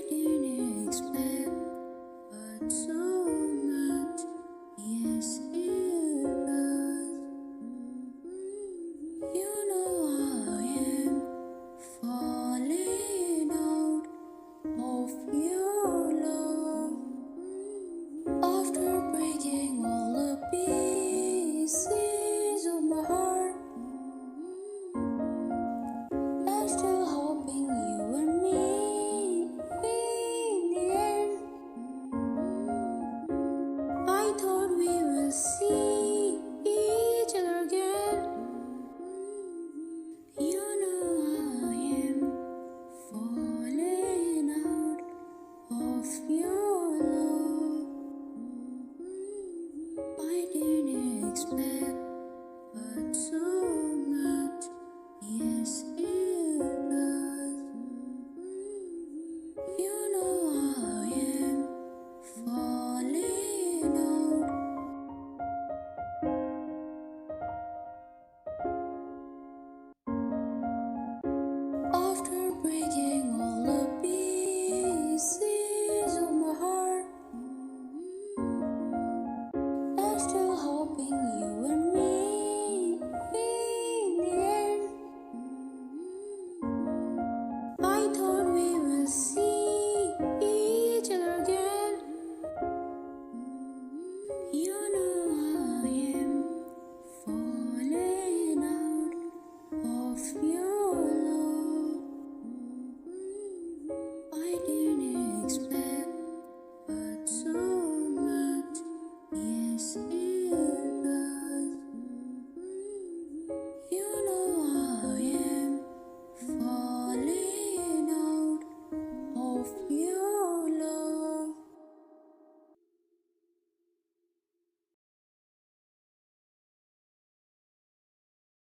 didn't expect, but so much. Yes, it does. You know I am falling out of your love. After breaking all the pieces of my heart, I'm still hoping you and me in the end. I thought we will see each other again. You know I am falling out of your love. I didn't expect, but so much. Yes, it does. You know I am falling out. After breaking all the pieces of my heart, I'm still hoping you and me in the end. I thought we will see each other again. You know I am falling out of your love. I didn't expect, but so much. Yes, it does.